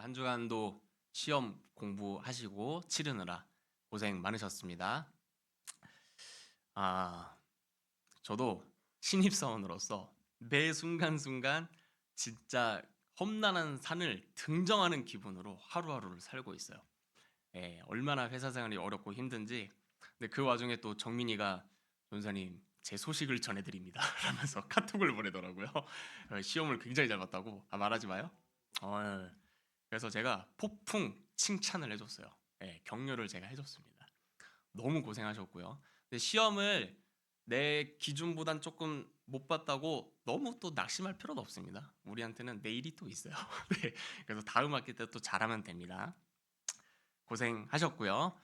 한 주간도 시험 공부하시고 치르느라 고생 많으셨습니다. 아, 저도 신입사원으로서 매 순간순간 진짜 험난한 산을 등정하는 기분으로 하루하루를 살고 있어요. 예, 얼마나 회사 생활이 어렵고 힘든지. 근데 그 와중에 또 정민이가 전사님 제 소식을 전해드립니다. 라면서 카톡을 보내더라고요. 시험을 굉장히 잘 봤다고. 말하지 마요. 예. 그래서 제가 폭풍 칭찬을 해줬어요. 예, 격려를 제가 해줬습니다. 너무 고생하셨고요. 근데 시험을 내 기준보단 조금 못 봤다고 너무 또 낙심할 필요는 없습니다. 우리한테는 내일이 또 있어요. 네, 그래서 다음 학기 때 또 잘하면 됩니다. 고생하셨고요.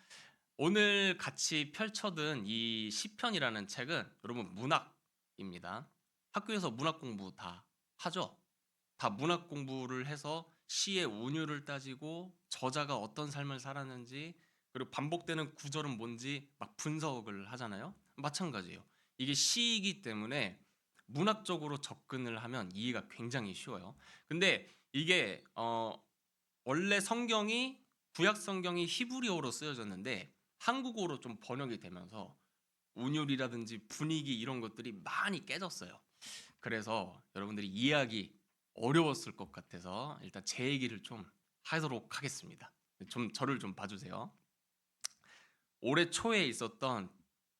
오늘 같이 펼쳐든 이 시편이라는 책은 여러분 문학입니다. 학교에서 문학 공부 다 하죠? 다 문학 공부를 해서 시의 운율을 따지고 저자가 어떤 삶을 살았는지 그리고 반복되는 구절은 뭔지 막 분석을 하잖아요. 마찬가지예요. 이게 시이기 때문에 문학적으로 접근을 하면 이해가 굉장히 쉬워요. 근데 이게 원래 성경이 구약 성경이 히브리어로 쓰여졌는데 한국어로 좀 번역이 되면서 운율이라든지 분위기 이런 것들이 많이 깨졌어요. 그래서 여러분들이 이해하기 어려웠을 것 같아서 일단 제 얘기를 좀 하도록 하겠습니다. 좀 저를 좀 봐주세요. 올해 초에 있었던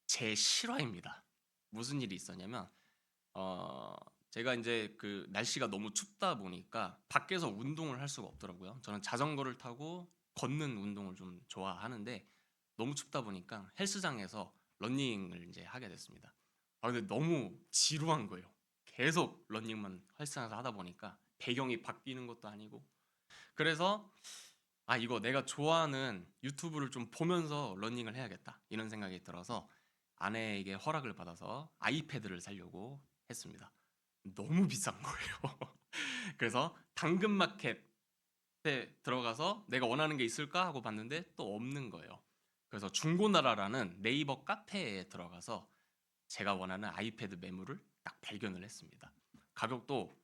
제 실화입니다. 무슨 일이 있었냐면 어, 제가 이제 그 날씨가 너무 춥다 보니까 밖에서 운동을 할 수가 없더라고요. 저는 자전거를 타고 걷는 운동을 좀 좋아하는데 너무 춥다 보니까 헬스장에서 러닝을 이제 하게 됐습니다. 근데 너무 지루한 거예요. 계속 러닝만 헬스장에서 하다 보니까 배경이 바뀌는 것도 아니고 그래서 이거 내가 좋아하는 유튜브를 좀 보면서 러닝을 해야겠다 이런 생각이 들어서 아내에게 허락을 받아서 아이패드를 사려고 했습니다. 너무 비싼 거예요. 그래서 당근마켓에 들어가서 내가 원하는 게 있을까 하고 봤는데 또 없는 거예요. 그래서 중고나라라는 네이버 카페에 들어가서 제가 원하는 아이패드 매물을 딱 발견을 했습니다. 가격도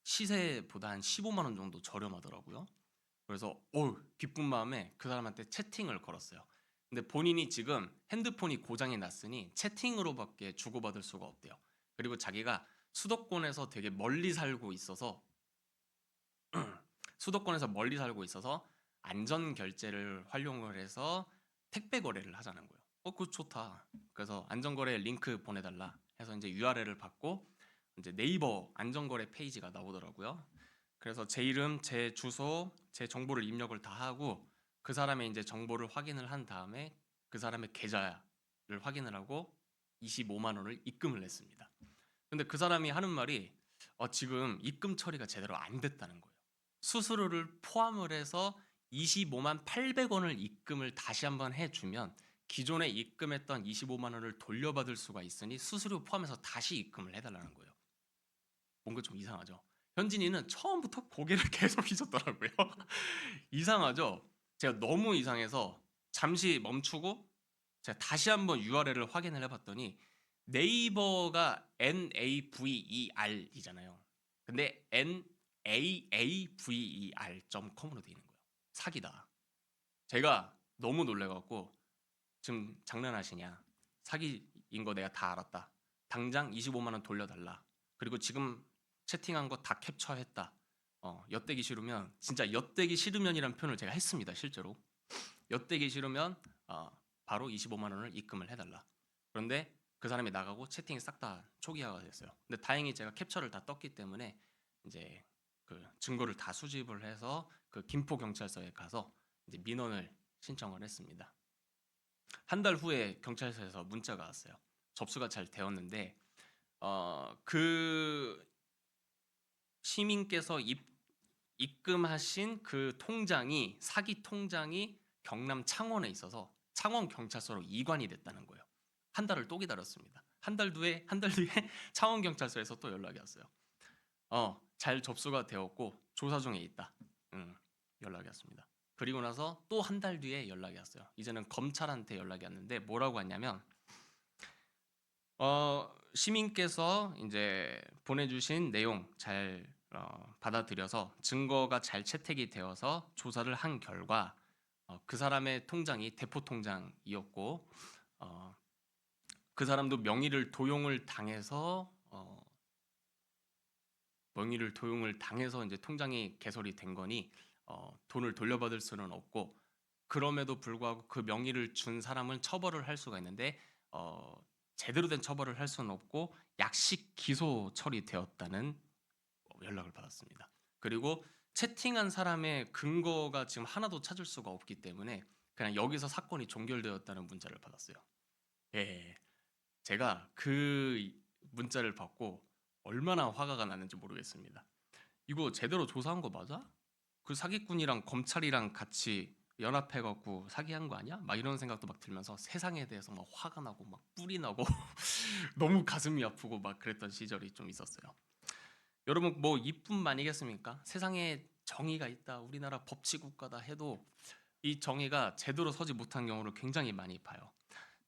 시세보다 한 15만 원 정도 저렴하더라고요. 그래서 기쁜 마음에 그 사람한테 채팅을 걸었어요. 근데 본인이 지금 핸드폰이 고장이 났으니 채팅으로밖에 주고받을 수가 없대요. 그리고 자기가 수도권에서 되게 멀리 살고 있어서 수도권에서 멀리 살고 있어서 안전 결제를 활용을 해서 택배 거래를 하자는 거예요. 그거 좋다. 그래서 안전거래 링크 보내달라 해서 이제 URL을 받고 이제 네이버 안전거래 페이지가 나오더라고요. 그래서 제 이름, 제 주소, 제 정보를 입력을 다 하고 그 사람의 이제 정보를 확인을 한 다음에 그 사람의 계좌를 확인을 하고 25만 원을 입금을 했습니다. 근데 그 사람이 하는 말이 지금 입금 처리가 제대로 안 됐다는 거예요. 수수료를 포함을 해서 25만 800원을 입금을 다시 한번 해주면 기존에 입금했던 25만 원을 돌려받을 수가 있으니 수수료 포함해서 다시 입금을 해달라는 거예요. 뭔가 좀 이상하죠. 현진이는 처음부터 고개를 계속 휘젓더라고요. 이상하죠? 제가 너무 이상해서 잠시 멈추고 제가 다시 한번 URL을 확인을 해봤더니 네이버가 NAVER이잖아요. 근데 NAAVER.com으로 돼 있는 거예요. 사기다. 제가 너무 놀래갖고 지금 장난하시냐? 사기인 거 내가 다 알았다. 당장 25만 원 돌려달라. 그리고 지금 채팅한 거 다 캡처했다. 엿대기 싫으면 진짜 엿대기 싫으면이란 표현을 제가 했습니다. 실제로 엿대기 싫으면 바로 25만 원을 입금을 해달라. 그런데 그 사람이 나가고 채팅이 싹 다 초기화가 됐어요. 근데 다행히 제가 캡처를 다 떴기 때문에 이제 그 증거를 다 수집을 해서 그 김포 경찰서에 가서 이제 민원을 신청을 했습니다. 한 달 후에 경찰서에서 문자가 왔어요. 접수가 잘 되었는데 그 시민께서 입금하신 그 통장이 사기 통장이 경남 창원에 있어서 창원 경찰서로 이관이 됐다는 거예요. 한 달을 또 기다렸습니다. 한 달 뒤에 창원 경찰서에서 또 연락이 왔어요. 잘 접수가 되었고 조사 중에 있다. 연락이 왔습니다. 그리고 나서 또 한 달 뒤에 연락이 왔어요. 이제는 검찰한테 연락이 왔는데 뭐라고 왔냐면 시민께서 이제 보내주신 내용 잘 받아들여서 증거가 잘 채택이 되어서 조사를 한 결과 그 사람의 통장이 대포 통장이었고 그 사람도 명의를 도용을 당해서 이제 통장이 개설이 된 거니 돈을 돌려받을 수는 없고, 그럼에도 불구하고 그 명의를 준 사람은 처벌을 할 수가 있는데 제대로 된 처벌을 할 수는 없고 약식 기소 처리되었다는 연락을 받았습니다. 그리고 채팅한 사람의 근거가 지금 하나도 찾을 수가 없기 때문에 그냥 여기서 사건이 종결되었다는 문자를 받았어요. 예, 제가 그 문자를 받고 얼마나 화가 났는지 모르겠습니다. 이거 제대로 조사한 거 맞아? 그 사기꾼이랑 검찰이랑 같이 연합해갖고 사기한 거 아니야? 막 이런 생각도 막 들면서 세상에 대해서 막 화가 나고 막 뿔이 나고 너무 가슴이 아프고 막 그랬던 시절이 좀 있었어요. 여러분, 뭐 이뿐만이겠습니까? 세상에 정의가 있다, 우리나라 법치국가다 해도 이 정의가 제대로 서지 못한 경우를 굉장히 많이 봐요.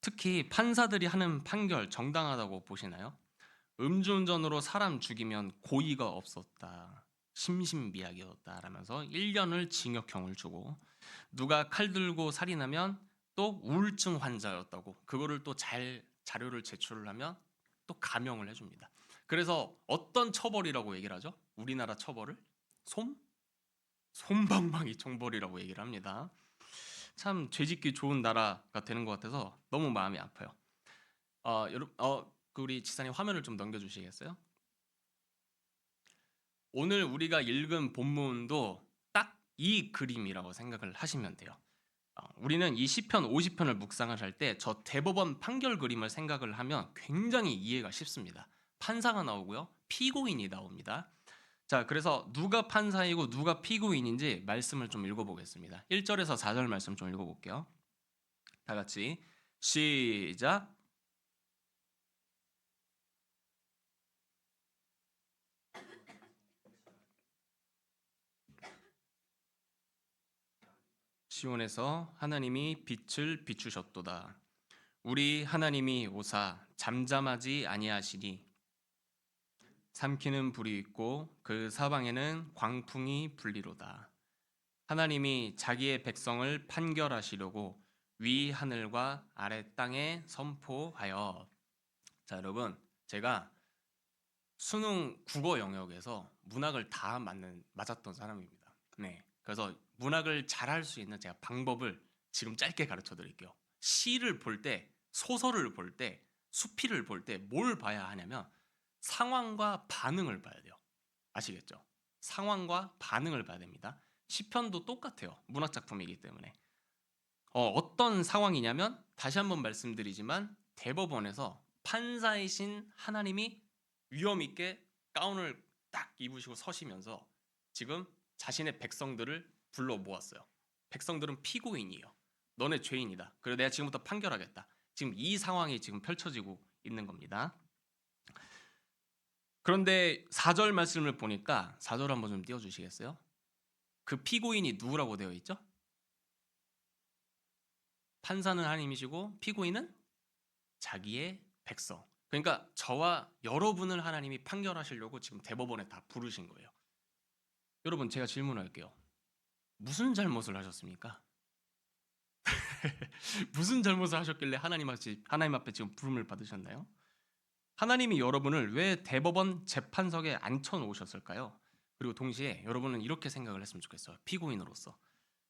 특히 판사들이 하는 판결 정당하다고 보시나요? 음주운전으로 사람 죽이면 고의가 없었다, 심신미약이었다라면서 1년을 징역형을 주고, 누가 칼 들고 살인하면 또 우울증 환자였다고 그거를 또 잘 자료를 제출을 하면 또 감형을 해줍니다. 그래서 어떤 처벌이라고 얘기를 하죠? 우리나라 처벌을 솜방망이 총벌이라고 얘기를 합니다. 참 죄짓기 좋은 나라가 되는 것 같아서 너무 마음이 아파요. 여러분, 그 우리 지사님 화면을 좀 넘겨주시겠어요? 오늘 우리가 읽은 본문도 딱 이 그림이라고 생각을 하시면 돼요. 우리는 이 시편 50편을 묵상을 할 때 저 대법원 판결 그림을 생각을 하면 굉장히 이해가 쉽습니다. 판사가 나오고요, 피고인이 나옵니다. 자, 그래서 누가 판사이고 누가 피고인인지 말씀을 좀 읽어보겠습니다. 1절에서 4절 말씀 좀 읽어볼게요. 다 같이 시작. 시온에서 하나님이 빛을 비추셨도다. 우리 하나님이 오사 잠잠하지 아니하시니 삼키는 불이 있고 그 사방에는 광풍이 불리로다. 하나님이 자기의 백성을 판결하시려고 위 하늘과 아래 땅에 선포하여. 자, 여러분, 제가 수능 국어 영역에서 문학을 다 맞았던 사람입니다. 네, 그래서 문학을 잘할 수 있는 제가 방법을 지금 짧게 가르쳐 드릴게요. 시를 볼 때, 소설을 볼 때, 수필을 볼 때 뭘 봐야 하냐면 상황과 반응을 봐야 돼요. 아시겠죠? 상황과 반응을 봐야 됩니다. 시편도 똑같아요. 문학 작품이기 때문에. 어떤 상황이냐면 다시 한번 말씀드리지만 대법원에서 판사이신 하나님이 위엄 있게 가운을 딱 입으시고 서시면서 지금 자신의 백성들을 불러 모았어요. 백성들은 피고인이에요. 너네 죄인이다. 그래서 내가 지금부터 판결하겠다. 지금 이 상황이 지금 펼쳐지고 있는 겁니다. 그런데 4절 말씀을 보니까 4절 한번 좀 띄워주시겠어요? 그 피고인이 누구라고 되어 있죠? 판사는 하나님이시고 피고인은 자기의 백성. 그러니까 저와 여러분을 하나님이 판결하시려고 지금 대법원에 다 부르신 거예요. 여러분, 제가 질문할게요. 무슨 잘못을 하셨습니까? 무슨 잘못을 하셨길래 하나님 앞에 지금 부름을 받으셨나요? 하나님이 여러분을 왜 대법원 재판석에 앉혀 놓으셨을까요? 그리고 동시에 여러분은 이렇게 생각을 했으면 좋겠어요. 피고인으로서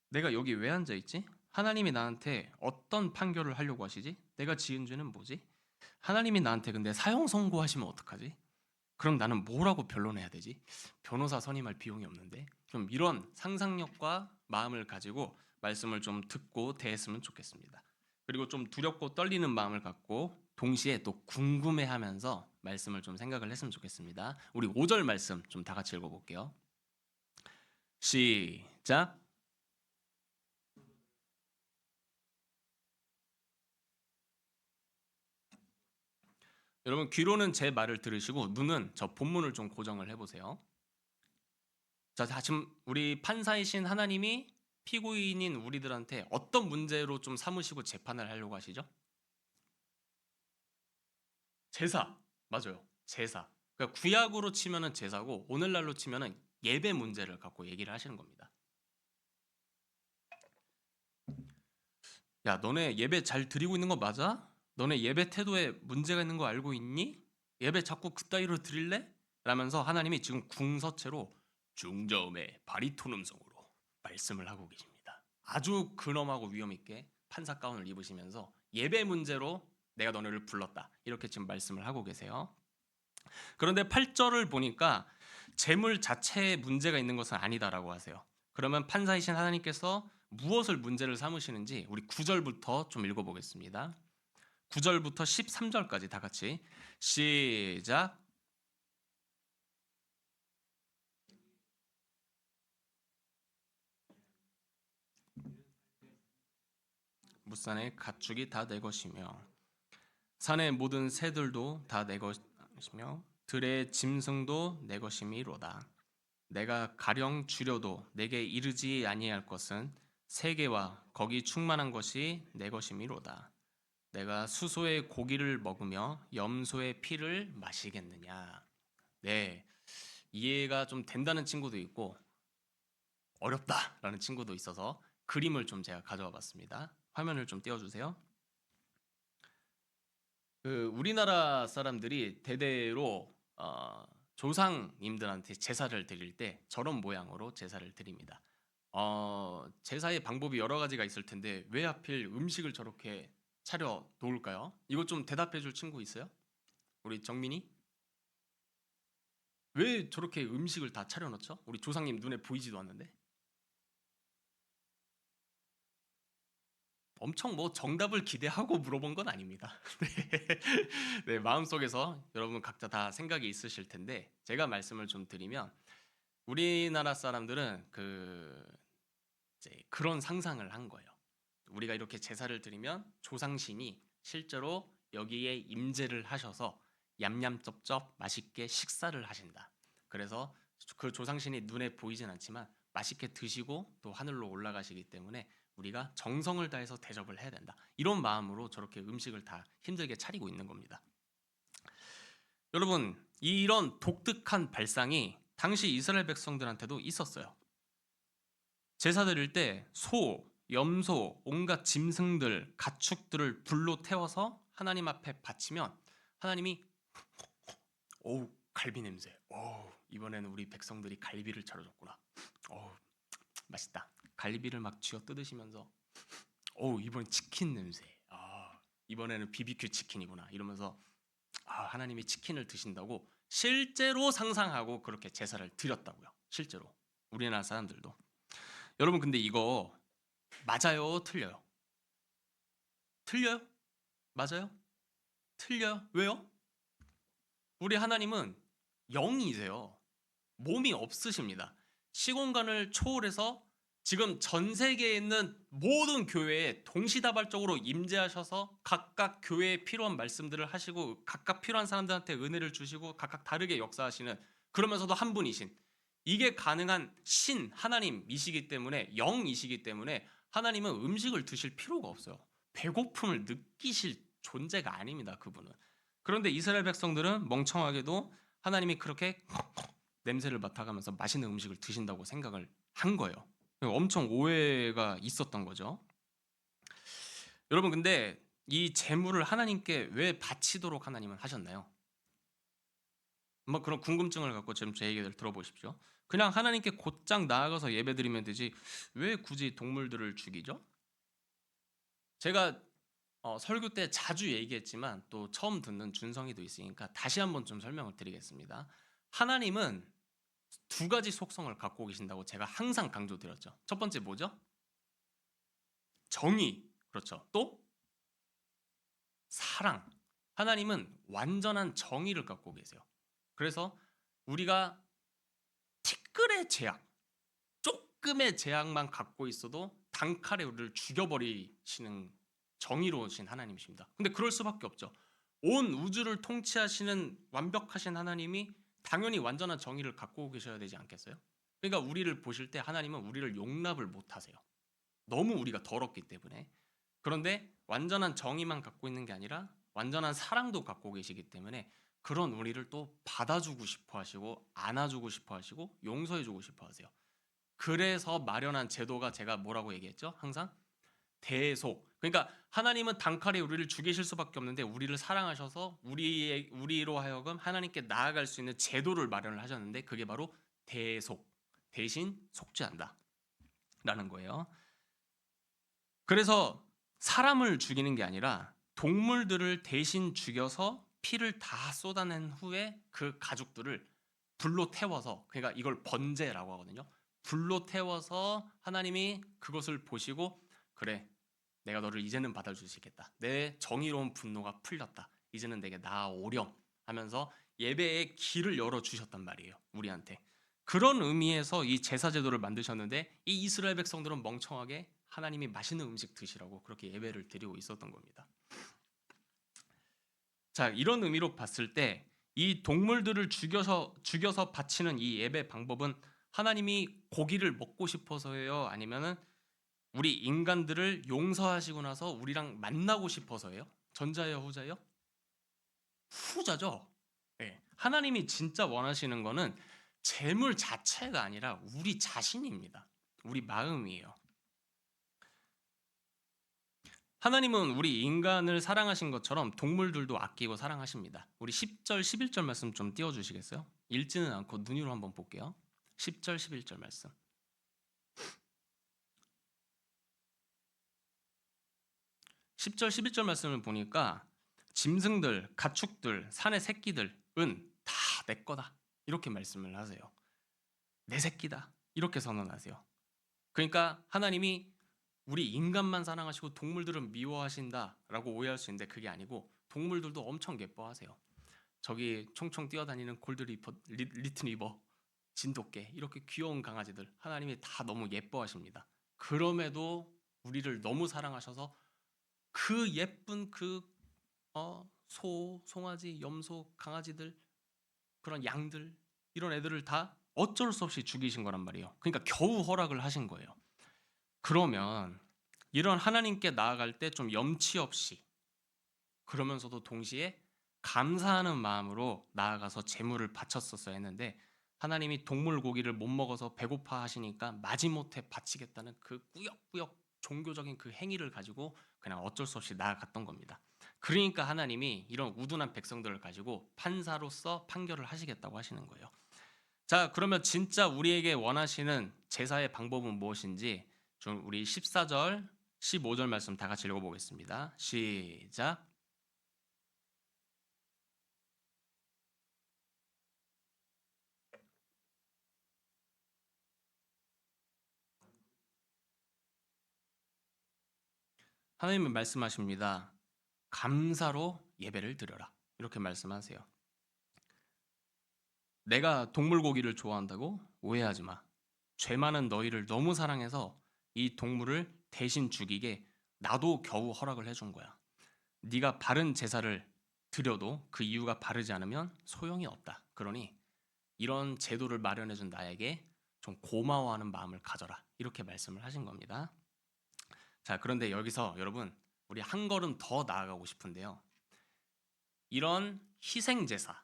내가 여기 왜 앉아 있지? 하나님이 나한테 어떤 판결을 하려고 하시지? 내가 지은 죄는 뭐지? 하나님이 나한테 근데 사형 선고하시면 어떡하지? 그럼 나는 뭐라고 변론해야 되지? 변호사 선임할 비용이 없는데. 좀 이런 상상력과 마음을 가지고 말씀을 좀 듣고 대했으면 좋겠습니다. 그리고 좀 두렵고 떨리는 마음을 갖고 동시에 또 궁금해하면서 말씀을 좀 생각을 했으면 좋겠습니다. 우리 5절 말씀 좀 다 같이 읽어볼게요. 시작. 여러분, 귀로는 제 말을 들으시고 눈은 저 본문을 좀 고정을 해보세요. 자, 지금 우리 판사이신 하나님이 피고인인 우리들한테 어떤 문제로 좀 삼으시고 재판을 하려고 하시죠? 제사. 맞아요. 제사. 그러니까 구약으로 치면은 제사고 오늘날로 치면은 예배 문제를 갖고 얘기를 하시는 겁니다. 야, 너네 예배 잘 드리고 있는 거 맞아? 너네 예배 태도에 문제가 있는 거 알고 있니? 예배 자꾸 그따위로 드릴래? 라면서 하나님이 지금 궁서체로 중저음의 바리톤 음성으로 말씀을 하고 계십니다. 아주 근엄하고 위험 있게 판사 가운을 입으시면서 예배 문제로 내가 너네를 불렀다. 이렇게 지금 말씀을 하고 계세요. 그런데 8절을 보니까 재물 자체에 문제가 있는 것은 아니다라고 하세요. 그러면 판사이신 하나님께서 무엇을 문제를 삼으시는지 우리 9절부터 좀 읽어보겠습니다. 9절부터 13절까지 다 같이 시작. 무산의 가축이 다 내 것이며 산의 모든 새들도 다 내 것이며 들의 짐승도 내 것이미로다. 내가 가령 줄여도 내게 이르지 아니할 것은 세계와 거기 충만한 것이 내 것이미로다. 내가 수소의 고기를 먹으며 염소의 피를 마시겠느냐. 네, 이해가 좀 된다는 친구도 있고 어렵다라는 친구도 있어서 그림을 좀 제가 가져와 봤습니다. 화면을 좀 띄워주세요. 우리나라 사람들이 대대로 조상님들한테 제사를 드릴 때 저런 모양으로 제사를 드립니다. 제사의 방법이 여러 가지가 있을 텐데 왜 하필 음식을 저렇게 차려 놓을까요? 이거 좀 대답해 줄 친구 있어요? 우리 정민이? 왜 저렇게 음식을 다 차려 놓죠? 우리 조상님 눈에 보이지도 않는데. 엄청 뭐 정답을 기대하고 물어본 건 아닙니다. 네. 네, 마음속에서 여러분 각자 다 생각이 있으실 텐데 제가 말씀을 좀 드리면 우리나라 사람들은 이제 그런 상상을 한 거예요. 우리가 이렇게 제사를 드리면 조상신이 실제로 여기에 임재를 하셔서 얌얌쩝쩝 맛있게 식사를 하신다. 그래서 그 조상신이 눈에 보이진 않지만 맛있게 드시고 또 하늘로 올라가시기 때문에 우리가 정성을 다해서 대접을 해야 된다. 이런 마음으로 저렇게 음식을 다 힘들게 차리고 있는 겁니다. 여러분, 이런 독특한 발상이 당시 이스라엘 백성들한테도 있었어요. 제사 드릴 때 소, 염소, 온갖 짐승들, 가축들을 불로 태워서 하나님 앞에 바치면 하나님이 어우, 갈비 냄새. 어우, 이번에는 우리 백성들이 갈비를 차려줬구나. 어우, 맛있다. 갈비를 막 쥐어 뜯으시면서 이번 치킨 냄새. 이번에는 BBQ 치킨이구나. 이러면서 하나님이 치킨을 드신다고 실제로 상상하고 그렇게 제사를 드렸다고요. 실제로. 우리나라 사람들도. 여러분 근데 이거 맞아요? 틀려요? 틀려요? 맞아요? 틀려요? 왜요? 우리 하나님은 영이세요. 몸이 없으십니다. 시공간을 초월해서 지금 전 세계에 있는 모든 교회에 동시다발적으로 임재하셔서 각각 교회에 필요한 말씀들을 하시고 각각 필요한 사람들한테 은혜를 주시고 각각 다르게 역사하시는, 그러면서도 한 분이신, 이게 가능한 신 하나님이시기 때문에, 영이시기 때문에 하나님은 음식을 드실 필요가 없어요. 배고픔을 느끼실 존재가 아닙니다, 그분은. 그런데 이스라엘 백성들은 멍청하게도 하나님이 그렇게 냄새를 맡아가면서 맛있는 음식을 드신다고 생각을 한 거예요. 엄청 오해가 있었던 거죠. 여러분 근데 이 재물을 하나님께 왜 바치도록 하나님은 하셨나요? 뭐 그런 궁금증을 갖고 지금 제 얘기를 들어보십시오. 그냥 하나님께 곧장 나아가서 예배드리면 되지 왜 굳이 동물들을 죽이죠? 제가 설교 때 자주 얘기했지만 또 처음 듣는 준성이도 있으니까 다시 한번 좀 설명을 드리겠습니다. 하나님은 두 가지 속성을 갖고 계신다고 제가 항상 강조드렸죠. 첫 번째 뭐죠? 정의. 그렇죠. 또 사랑. 하나님은 완전한 정의를 갖고 계세요. 그래서 우리가 티끌의 제약, 조금의 제약만 갖고 있어도 단칼에 우리를 죽여버리시는 정의로우신 하나님이십니다. 근데 그럴 수밖에 없죠. 온 우주를 통치하시는 완벽하신 하나님이 당연히 완전한 정의를 갖고 계셔야 되지 않겠어요? 그러니까 우리를 보실 때 하나님은 우리를 용납을 못 하세요. 너무 우리가 더럽기 때문에. 그런데 완전한 정의만 갖고 있는 게 아니라 완전한 사랑도 갖고 계시기 때문에 그런 우리를 또 받아주고 싶어 하시고 안아주고 싶어 하시고 용서해주고 싶어 하세요. 그래서 마련한 제도가 제가 뭐라고 얘기했죠? 항상 대속. 그러니까 하나님은 단칼에 우리를 죽이실 수밖에 없는데 우리를 사랑하셔서 우리로 하여금 하나님께 나아갈 수 있는 제도를 마련을 하셨는데 그게 바로 대속. 대신 속죄한다. 라는 거예요. 그래서 사람을 죽이는 게 아니라 동물들을 대신 죽여서 피를 다 쏟아낸 후에 그 가죽들을 불로 태워서, 그러니까 이걸 번제라고 하거든요. 불로 태워서 하나님이 그것을 보시고, 그래, 내가 너를 이제는 받아줄 수 있겠다. 내 정의로운 분노가 풀렸다. 이제는 내게 나아오렴 하면서 예배의 길을 열어주셨단 말이에요. 우리한테. 그런 의미에서 이 제사 제도를 만드셨는데 이 이스라엘 백성들은 멍청하게 하나님이 맛있는 음식 드시라고 그렇게 예배를 드리고 있었던 겁니다. 자, 이런 의미로 봤을 때 이 동물들을 죽여서 바치는 이 예배 방법은 하나님이 고기를 먹고 싶어서예요? 아니면은 우리 인간들을 용서하시고 나서 우리랑 만나고 싶어서예요? 전자예요, 후자예요? 후자죠. 네. 하나님이 진짜 원하시는 거는 재물 자체가 아니라 우리 자신입니다. 우리 마음이에요. 하나님은 우리 인간을 사랑하신 것처럼 동물들도 아끼고 사랑하십니다. 우리 10절, 11절 말씀 좀 띄워주시겠어요? 읽지는 않고 눈으로 한번 볼게요. 10절, 11절 말씀. 10절, 11절 말씀을 보니까 짐승들, 가축들, 산의 새끼들은 다 내 거다. 이렇게 말씀을 하세요. 내 새끼다. 이렇게 선언하세요. 그러니까 하나님이 우리 인간만 사랑하시고 동물들은 미워하신다라고 오해할 수 있는데 그게 아니고 동물들도 엄청 예뻐하세요. 저기 총총 뛰어다니는 골드리버, 리트리버, 진돗개 이렇게 귀여운 강아지들 하나님이 다 너무 예뻐하십니다. 그럼에도 우리를 너무 사랑하셔서 그 예쁜 송아지, 염소, 강아지들, 그런 양들 이런 애들을 다 어쩔 수 없이 죽이신 거란 말이에요. 그러니까 겨우 허락을 하신 거예요. 그러면 이런 하나님께 나아갈 때 좀 염치 없이 그러면서도 동시에 감사하는 마음으로 나아가서 제물을 바쳤었어야 했는데 하나님이 동물 고기를 못 먹어서 배고파 하시니까 마지못해 바치겠다는 그 꾸역꾸역 종교적인 그 행위를 가지고 그냥 어쩔 수 없이 나아갔던 겁니다. 그러니까 하나님이 이런 우둔한 백성들을 가지고 판사로서 판결을 하시겠다고 하시는 거예요. 자, 그러면 진짜 우리에게 원하시는 제사의 방법은 무엇인지 좀 우리 14절, 15절 말씀 다 같이 읽어보겠습니다. 시작. 하나님은 말씀하십니다. 감사로 예배를 드려라. 이렇게 말씀하세요. 내가 동물고기를 좋아한다고 오해하지 마. 죄 많은 너희를 너무 사랑해서 이 동물을 대신 죽이게 나도 겨우 허락을 해준 거야. 네가 바른 제사를 드려도 그 이유가 바르지 않으면 소용이 없다. 그러니 이런 제도를 마련해준 나에게 좀 고마워하는 마음을 가져라. 이렇게 말씀을 하신 겁니다. 자, 그런데 여기서 여러분 우리 한 걸음 더 나아가고 싶은데요. 이런 희생제사,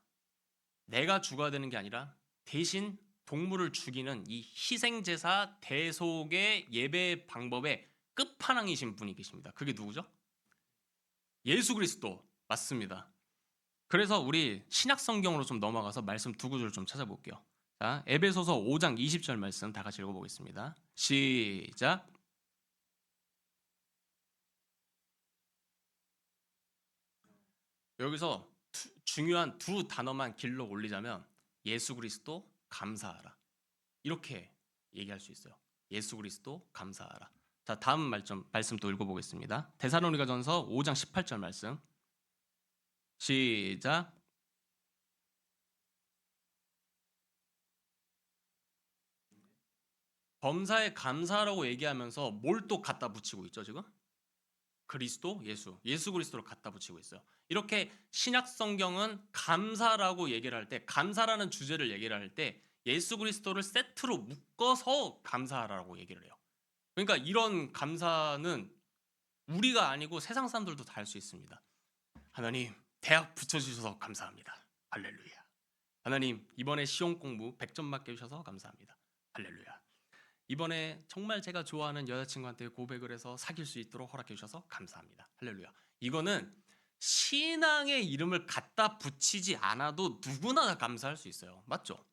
내가 죽어야 되는 게 아니라 대신 동물을 죽이는 이 희생제사 대속의 예배 방법의 끝판왕이신 분이 계십니다. 그게 누구죠? 예수 그리스도 맞습니다. 그래서 우리 신약 성경으로 좀 넘어가서 말씀 두 구절 좀 찾아볼게요. 자, 에베소서 5장 20절 말씀 다 같이 읽어보겠습니다. 시작. 여기서 중요한 두 단어만 길러 올리자면 예수 그리스도 감사하라. 이렇게 얘기할 수 있어요. 예수 그리스도 감사하라. 자, 다음 말씀 또 읽어보겠습니다. 데살로니가전서 5장 18절 말씀. 시작. 범사에 감사하라고 얘기하면서 뭘 또 갖다 붙이고 있죠, 지금? 그리스도, 예수 그리스도를 갖다 붙이고 있어요. 이렇게 신약 성경은 감사라고 얘기를 할 때, 감사라는 주제를 얘기를 할 때 예수 그리스도를 세트로 묶어서 감사하라고 얘기를 해요. 그러니까 이런 감사는 우리가 아니고 세상 사람들도 다 할 수 있습니다. 하나님, 대학 붙여주셔서 감사합니다. 할렐루야. 하나님, 이번에 시험 공부 100점 맞게 해주셔서 감사합니다. 할렐루야. 이번에 정말 제가 좋아하는 여자친구한테 고백을 해서 사귈 수 있도록 허락해 주셔서 감사합니다. 할렐루야. 이거는 신앙의 이름을 갖다 붙이지 않아도 누구나 감사할 수 있어요. 맞죠?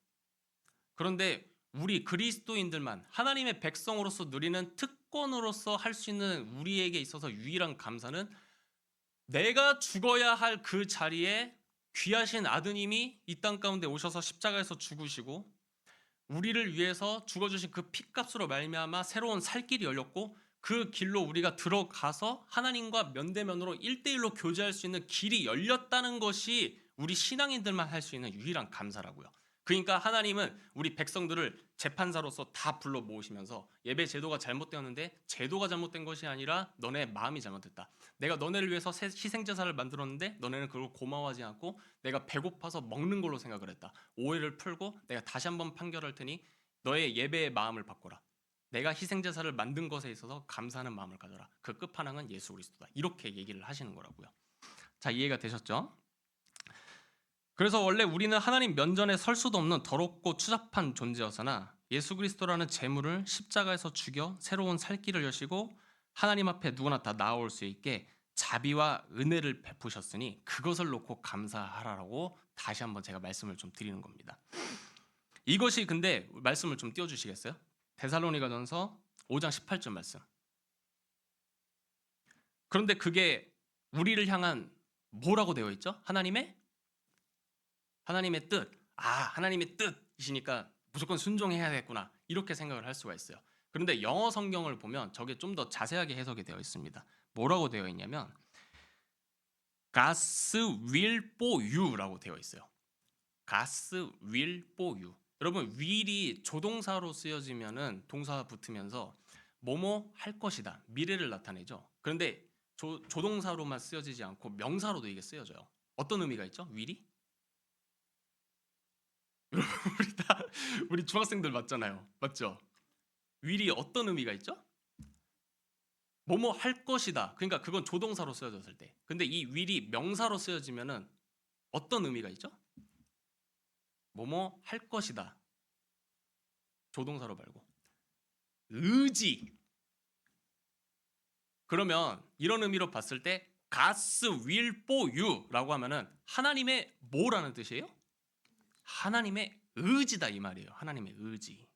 그런데 우리 그리스도인들만 하나님의 백성으로서 누리는 특권으로서 할 수 있는 우리에게 있어서 유일한 감사는 내가 죽어야 할 그 자리에 귀하신 아드님이 이 땅 가운데 오셔서 십자가에서 죽으시고 우리를 위해서 죽어주신 그 피값으로 말미암아 새로운 살 길이 열렸고 그 길로 우리가 들어가서 하나님과 면대면으로 1대1로 교제할 수 있는 길이 열렸다는 것이 우리 신앙인들만 할 수 있는 유일한 감사라고요. 그러니까 하나님은 우리 백성들을 재판사로서 다 불러 모으시면서 예배 제도가 잘못되었는데 제도가 잘못된 것이 아니라 너네 마음이 잘못됐다. 내가 너네를 위해서 희생제사를 만들었는데 너네는 그걸 고마워하지 않고 내가 배고파서 먹는 걸로 생각을 했다. 오해를 풀고 내가 다시 한번 판결할 테니 너의 예배의 마음을 바꿔라. 내가 희생제사를 만든 것에 있어서 감사하는 마음을 가져라. 그 끝판왕은 예수 그리스도다. 이렇게 얘기를 하시는 거라고요. 자, 이해가 되셨죠? 그래서 원래 우리는 하나님 면전에 설 수도 없는 더럽고 추잡한 존재였으나 예수 그리스도라는 제물을 십자가에서 죽여 새로운 살 길을 여시고 하나님 앞에 누구나 다 나아올 수 있게 자비와 은혜를 베푸셨으니 그것을 놓고 감사하라고 다시 한번 제가 말씀을 좀 드리는 겁니다. 이것이 근데 말씀을 좀 띄워주시겠어요? 데살로니가전서 5장 18절 말씀. 그런데 그게 우리를 향한 뭐라고 되어 있죠? 하나님의 뜻. 하나님의 뜻이시니까 무조건 순종해야겠구나. 이렇게 생각을 할 수가 있어요. 그런데 영어 성경을 보면 저게 좀 더 자세하게 해석이 되어 있습니다. 뭐라고 되어 있냐면 God's will for you라고 되어 있어요. God's will for you. 여러분, will이 조동사로 쓰여지면은 동사가 붙으면서 뭐뭐 할 것이다. 미래를 나타내죠. 그런데 조동사로만 쓰여지지 않고 명사로도 이게 쓰여져요. 어떤 의미가 있죠? will이? 우리 중학생들 맞잖아요. 맞죠? will이 어떤 의미가 있죠? 뭐뭐 할 것이다. 그러니까 그건 조동사로 쓰여졌을 때. 근데 이 will이 명사로 쓰여지면은 어떤 의미가 있죠? 뭐뭐 할 것이다. 조동사로 말고. 의지. 그러면 이런 의미로 봤을 때 God's will for you라고 하면은 하나님의 뭐라는 뜻이에요? 하나님의 의지다 이 말이에요. 하나님의 의지.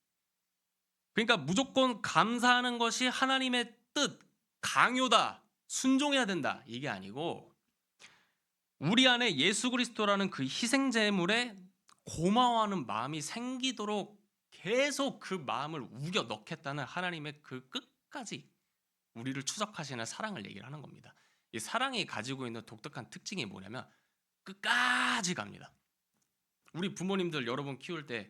그러니까 무조건 감사하는 것이 하나님의 뜻, 강요다, 순종해야 된다 이게 아니고 우리 안에 예수 그리스도라는 그 희생 제물에 고마워하는 마음이 생기도록 계속 그 마음을 우겨 넣겠다는 하나님의 그 끝까지 우리를 추적하시는 사랑을 얘기를 하는 겁니다. 이 사랑이 가지고 있는 독특한 특징이 뭐냐면 끝까지 갑니다. 우리 부모님들 여러분 키울 때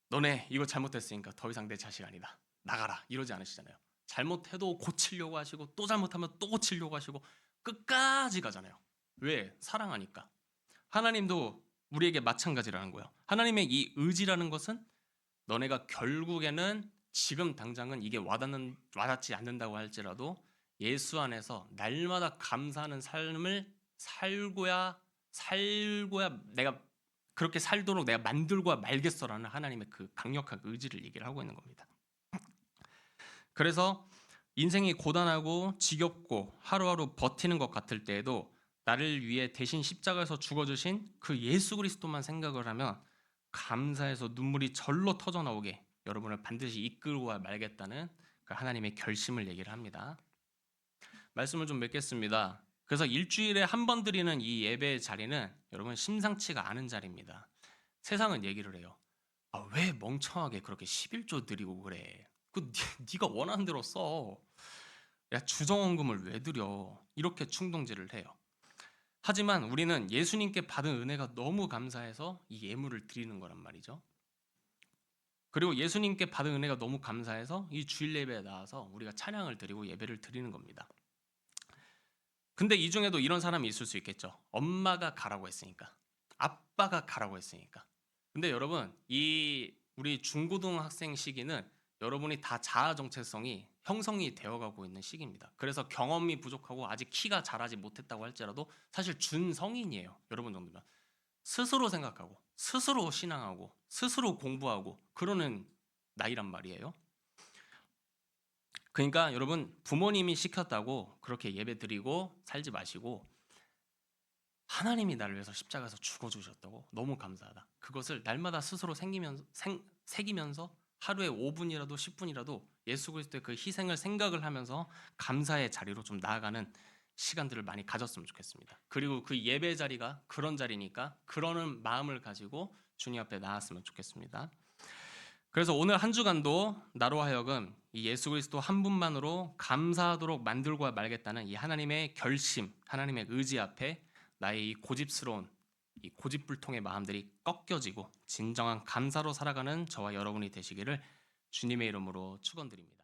너네 이거 잘못했으니까 더 이상 내 자식 아니다. 나가라 이러지 않으시잖아요. 잘못해도 고치려고 하시고 또 잘못하면 또 고치려고 하시고 끝까지 가잖아요. 왜? 사랑하니까. 하나님도 우리에게 마찬가지라는 거예요. 하나님의 이 의지라는 것은 너네가 결국에는 지금 당장은 이게 와닿지 않는다고 할지라도 예수 안에서 날마다 감사하는 삶을 살고야 내가 그렇게 살도록 내가 만들고 말겠어라는 하나님의 그 강력한 의지를 얘기를 하고 있는 겁니다. 그래서 인생이 고단하고 지겹고 하루하루 버티는 것 같을 때에도 나를 위해 대신 십자가에서 죽어주신 그 예수 그리스도만 생각을 하면 감사해서 눈물이 절로 터져나오게 여러분을 반드시 이끌고 말겠다는 그 하나님의 결심을 얘기를 합니다. 말씀을 좀 맺겠습니다. 그래서 일주일에 한 번 드리는 이 예배의 자리는 여러분 심상치가 않은 자리입니다. 세상은 얘기를 해요. 왜 멍청하게 그렇게 11조 드리고 그래? 네가 원하는 대로 써. 야, 주정원금을 왜 드려? 이렇게 충동질을 해요. 하지만 우리는 예수님께 받은 은혜가 너무 감사해서 이 예물을 드리는 거란 말이죠. 그리고 예수님께 받은 은혜가 너무 감사해서 이 주일 예배에 나와서 우리가 찬양을 드리고 예배를 드리는 겁니다. 근데 이 중에도 이런 사람이 있을 수 있겠죠. 엄마가 가라고 했으니까. 아빠가 가라고 했으니까. 근데 여러분, 이 우리 중고등학생 시기는 여러분이 다 자아 정체성이 형성이 되어가고 있는 시기입니다. 그래서 경험이 부족하고 아직 키가 자라지 못했다고 할지라도 사실 준성인이에요. 여러분 정도면 스스로 생각하고 스스로 신앙하고 스스로 공부하고 그러는 나이란 말이에요. 그러니까 여러분 부모님이 시켰다고 그렇게 예배드리고 살지 마시고 하나님이 나를 위해서 십자가에서 죽어주셨다고 너무 감사하다. 그것을 날마다 스스로 새기면서 하루에 5분이라도 10분이라도 예수 그리스도의 그 희생을 생각을 하면서 감사의 자리로 좀 나아가는 시간들을 많이 가졌으면 좋겠습니다. 그리고 그 예배 자리가 그런 자리니까 그러는 마음을 가지고 주님 앞에 나았으면 좋겠습니다. 그래서 오늘 한 주간도 나로 하여금 이 예수 그리스도 한 분만으로 감사하도록 만들고 말겠다는 이 하나님의 결심, 하나님의 의지 앞에 나의 이 고집스러운 이 고집불통의 마음들이 꺾여지고 진정한 감사로 살아가는 저와 여러분이 되시기를 주님의 이름으로 축원드립니다.